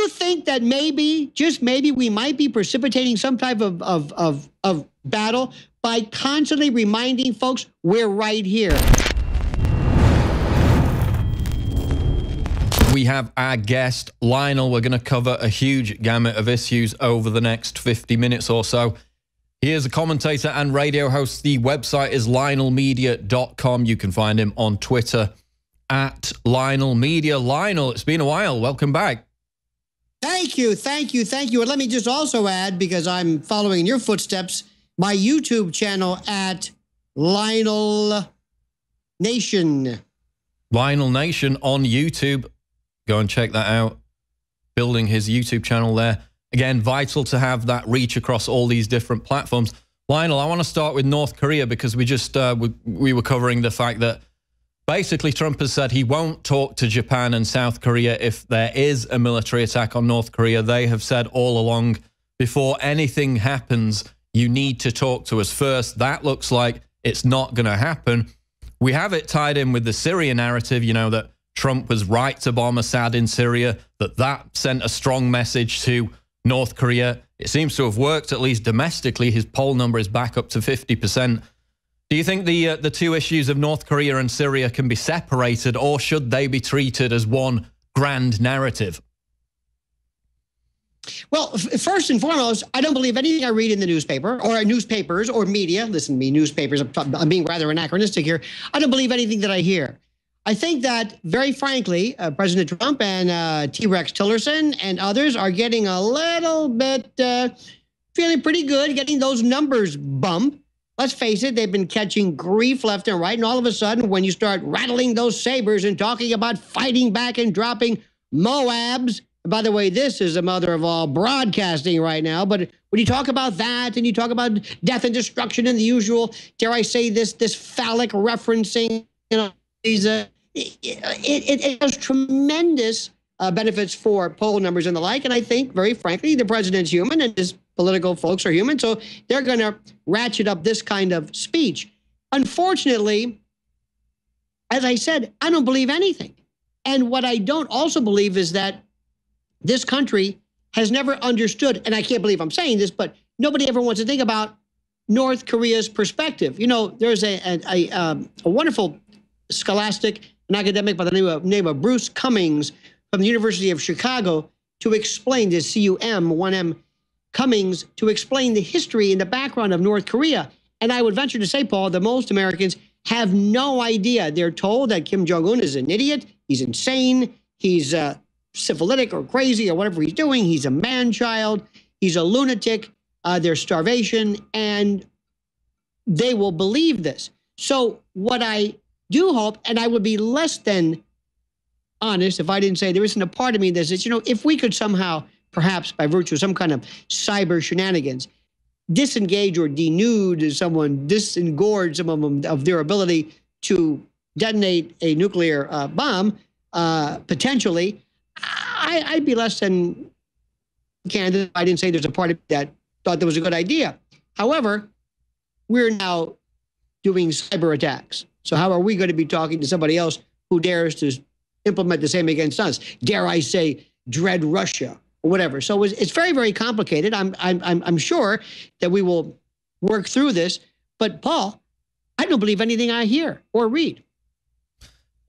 you think that maybe, just maybe, we might be precipitating some type of battle by constantly reminding folks we're right here? We have our guest, Lionel. We're going to cover a huge gamut of issues over the next 50 minutes or so. He is a commentator and radio host. The website is lionelmedia.com. You can find him on Twitter at Lionel Media. Lionel, it's been a while. Welcome back. Thank you, thank you, thank you. And let me just also add, because I'm following in your footsteps, my YouTube channel at Lionel Nation. Lionel Nation on YouTube. Go and check that out. Building his YouTube channel there. Again, vital to have that reach across all these different platforms. Lionel, I want to start with North Korea because we just we were covering the fact that basically Trump has said he won't talk to Japan and South Korea if there is a military attack on North Korea. They have said all along, before anything happens, you need to talk to us first. That looks like it's not going to happen. We have it tied in with the Syria narrative, you know, that Trump was right to bomb Assad in Syria, that sent a strong message to North Korea. It seems to have worked, at least domestically. His poll number is back up to 50%. Do you think the two issues of North Korea and Syria can be separated, or should they be treated as one grand narrative? Well, first and foremost, I don't believe anything I read in the newspaper or newspapers or media. Listen to me, newspapers, I'm being rather anachronistic here. I don't believe anything that I hear. I think that, very frankly, President Trump and T-Rex Tillerson and others are getting a little bit, feeling pretty good, getting those numbers bumped. Let's face it, they've been catching grief left and right. And all of a sudden, when you start rattling those sabers and talking about fighting back and dropping Moabs, by the way, this is the mother of all broadcasting right now. But when you talk about that and you talk about death and destruction and the usual, dare I say this phallic referencing, you know, these, it has tremendous benefits for poll numbers and the like. And I think, very frankly, the president's human and his political folks are human. So they're going to ratchet up this kind of speech. Unfortunately, as I said, I don't believe anything. And what I don't also believe is that this country has never understood, and I can't believe I'm saying this, but nobody ever wants to think about North Korea's perspective. You know, there's a wonderful scholastic, an academic by the name of Bruce Cummings from the University of Chicago to explain this, C-U-M-1-M, Cummings, to explain the history and the background of North Korea. And I would venture to say, Paul, that most Americans have no idea. They're told that Kim Jong-un is an idiot, he's insane, he's syphilitic or crazy or whatever he's doing, he's a man-child, he's a lunatic, there's starvation, and they will believe this. So what I do hope, and I would be less than honest if I didn't say there isn't a part of me that says, you know, if we could somehow, perhaps by virtue of some kind of cyber shenanigans, disengage or denude someone, disengorge some of them of their ability to detonate a nuclear bomb, potentially, I'd be less than candid if I didn't say there's a part of me that thought that was a good idea. However, we're now doing cyber attacks. So how are we going to be talking to somebody else who dares to implement the same against us? Dare I say, dread Russia or whatever. So it's very, very complicated. I'm sure that we will work through this. But Paul, I don't believe anything I hear or read.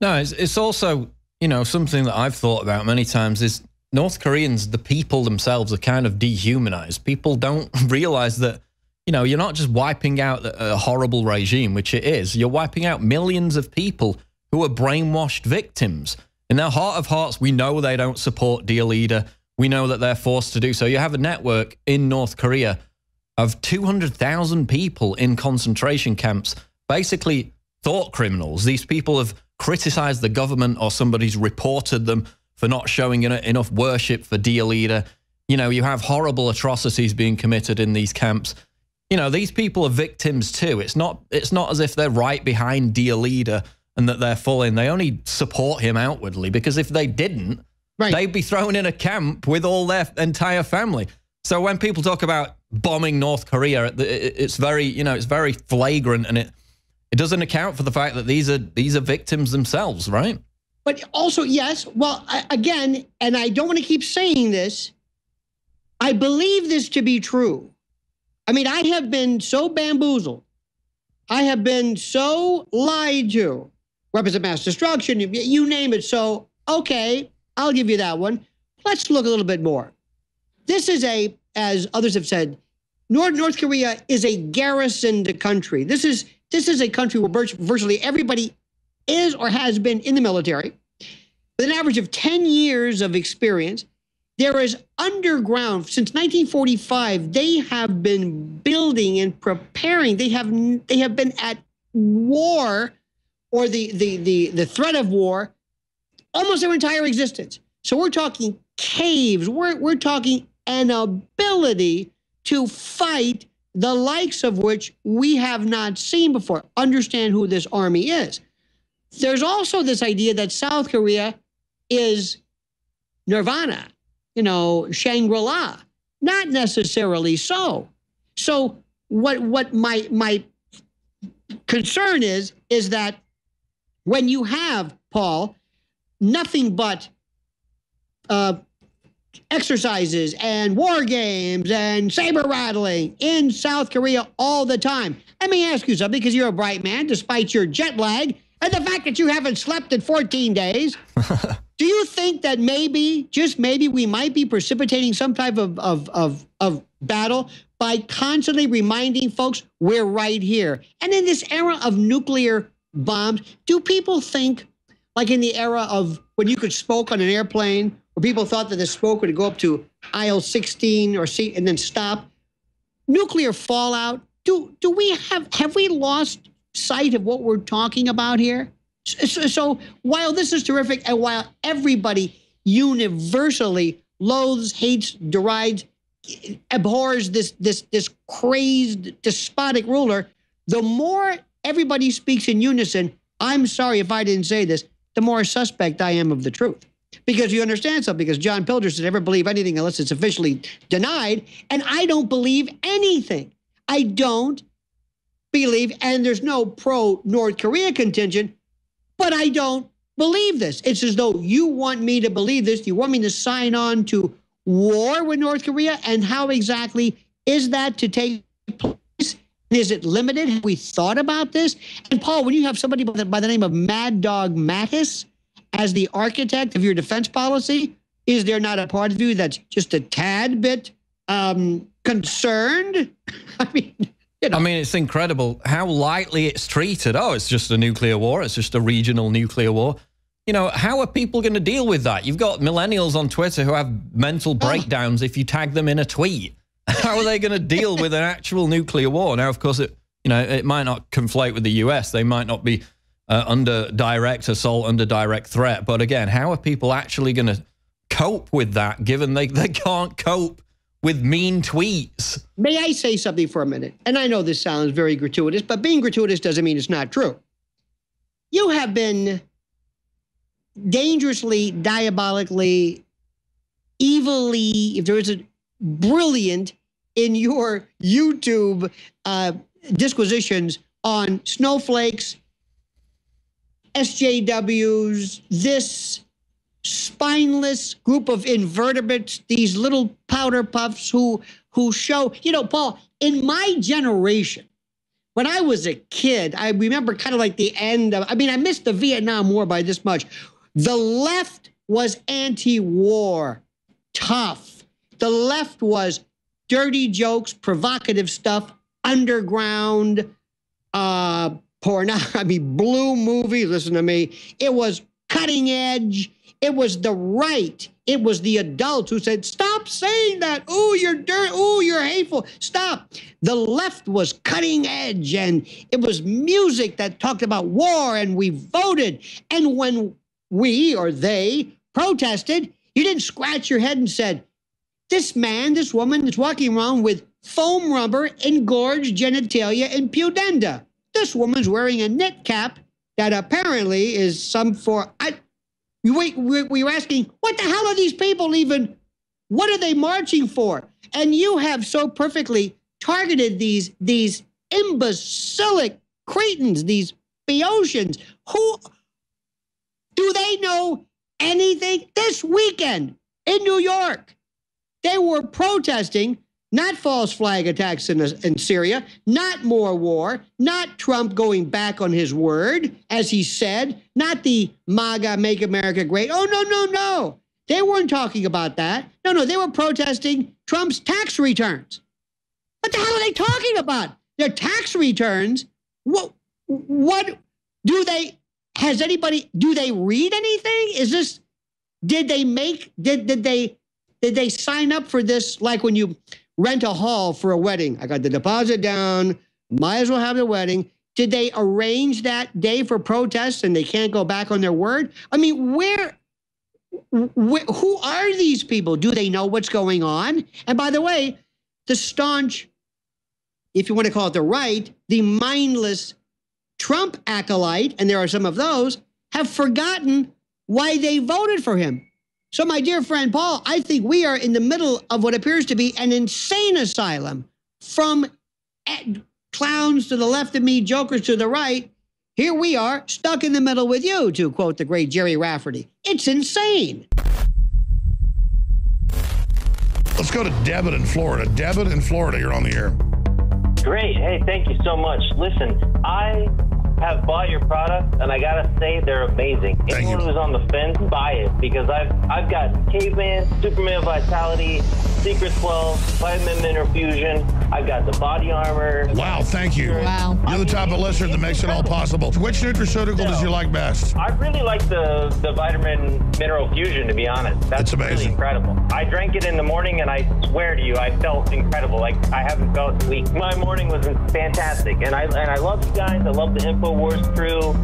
No, it's also, you know, something that I've thought about many times is North Koreans, the people themselves, are kind of dehumanized. People don't realize that, you know, you're not just wiping out a horrible regime, which it is. You're wiping out millions of people who are brainwashed victims. In their heart of hearts, we know they don't support dear leader. We know that they're forced to do so. You have a network in North Korea of 200,000 people in concentration camps, basically thought criminals. These people have criticized the government, or somebody's reported them for not showing enough worship for dear leader. You know, you have horrible atrocities being committed in these camps. You know, these people are victims too. It's not as if they're right behind dear leader and that they're full in. They only support him outwardly, because if they didn't, they'd be thrown in a camp with all their entire family. So when people talk about bombing North Korea, it's very, you know, it's very flagrant, and it doesn't account for the fact that these are victims themselves, right? But also, yes, well, again, and I don't want to keep saying this, I believe this to be true. I mean, I have been so bamboozled. I have been so lied to. Weapons of mass destruction, you name it. So, okay, I'll give you that one. Let's look a little bit more. This is as others have said, North Korea is a garrisoned country. This is a country where virtually everybody is or has been in the military, with an average of 10 years of experience. There is underground, since 1945, they have been building and preparing. They have been at war, or the threat of war, almost their entire existence. So we're talking caves. We're talking an ability to fight the likes of which we have not seen before. Understand who this army is. There's also this idea that South Korea is nirvana, Shangri-La. Not necessarily so. So what my concern is that when you have, Paul, nothing but exercises and war games and saber rattling in South Korea all the time. Let me ask you something, because you're a bright man, despite your jet lag and the fact that you haven't slept in 14 days. Do you think that maybe, just maybe, we might be precipitating some type of battle by constantly reminding folks we're right here? And in this era of nuclear bombs, do people think, like in the era of when you could smoke on an airplane, where people thought that the smoke would go up to aisle 16 or C and then stop? Nuclear fallout, do we have we lost sight of what we're talking about here? So while this is terrific, and while everybody universally loathes, hates, derides, abhors this crazed, despotic ruler, the more everybody speaks in unison, I'm sorry if I didn't say this, the more suspect I am of the truth. Because you understand something, because John Pilger said, never believe anything unless it's officially denied. And I don't believe anything. I don't believe, and there's no pro-North Korea contingent, but I don't believe this. It's as though you want me to believe this. You want me to sign on to war with North Korea? And how exactly is that to take place? Is it limited? Have we thought about this? And Paul, when you have somebody by the name of Mad Dog Mattis as the architect of your defense policy, is there not a part of you that's just a tad bit concerned? I mean, it's incredible how lightly it's treated. Oh, it's just a nuclear war. It's just a regional nuclear war. How are people going to deal with that? You've got millennials on Twitter who have mental breakdowns if you tag them in a tweet. How are they going to deal with an actual nuclear war? Now, of course, it might not conflate with the US. They might not be under direct assault, under direct threat. But again, how are people actually going to cope with that, given they can't cope with mean tweets? May I say something for a minute? And I know this sounds very gratuitous, but being gratuitous doesn't mean it's not true. You have been dangerously, diabolically, evilly, if there is a brilliant in your YouTube disquisitions on snowflakes, SJWs, this spineless group of invertebrates, these little powder puffs who show, Paul, in my generation, when I was a kid, I remember kind of like the end of, I missed the Vietnam War by this much. The left was anti-war, tough. The left was dirty jokes, provocative stuff, underground, blue movie, listen to me. It was cutting edge. It was the right. It was the adults who said, stop saying that. Ooh, you're dirty. Ooh, you're hateful. Stop. The left was cutting edge, and it was music that talked about war, and we voted. And when we or they protested, you didn't scratch your head and said, this man, this woman is walking around with foam rubber, engorged genitalia, and pudenda. This woman's wearing a knit cap that apparently is some for... we were asking, what the hell are these people even... What are they marching for? And you have so perfectly targeted these imbecilic cretins, these Boeotians, who... Do they know anything? This weekend in New York, they were protesting not false flag attacks in Syria, not more war, not Trump going back on his word, as he said, not the MAGA, Make America Great. Oh, no, no, no. They weren't talking about that. No, no, they were protesting Trump's tax returns. What the hell are they talking about? Their tax returns? What do they, do they read anything? Is this, did they sign up for this like when you rent a hall for a wedding? I got the deposit down, might as well have the wedding. Did they arrange that day for protests and they can't go back on their word? I mean, who are these people? Do they know what's going on? And by the way, the staunch, if you want to call it the right, the mindless Trump acolyte, and there are some of those, have forgotten why they voted for him. So, my dear friend Paul, I think we are in the middle of what appears to be an insane asylum, from clowns to the left of me, jokers to the right. Here we are, stuck in the middle with you, to quote the great Jerry Rafferty. It's insane. Let's go to Debit in Florida. Debit in Florida, you're on the air. Great. Hey, thank you so much. Listen, I have bought your product, and I gotta say they're amazing. Anyone who's on the fence, buy it, because I've got Caveman, Superman Vitality, Secret 12, Vitamin Mineral Fusion. I've got the body armor. Wow, thank you. Wow. You're the type of listener that makes it all possible. Which nutraceutical does you like best? I really like the Vitamin Mineral Fusion, to be honest. That's amazing. Really incredible. I drank it in the morning, and I swear to you, I felt incredible. Like, I haven't felt weak. My morning was fantastic, and I love you guys. I love the InfoWars crew,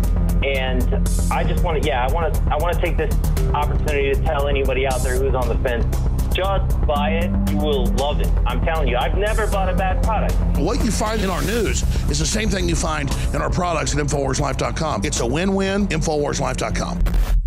and I just want to, I want to take this opportunity to tell anybody out there who's on the fence, just buy it. You will love it. I'm telling you, I've never bought a bad product. What you find in our news is the same thing you find in our products at InfoWarsLife.com. It's a win-win. InfoWarsLife.com.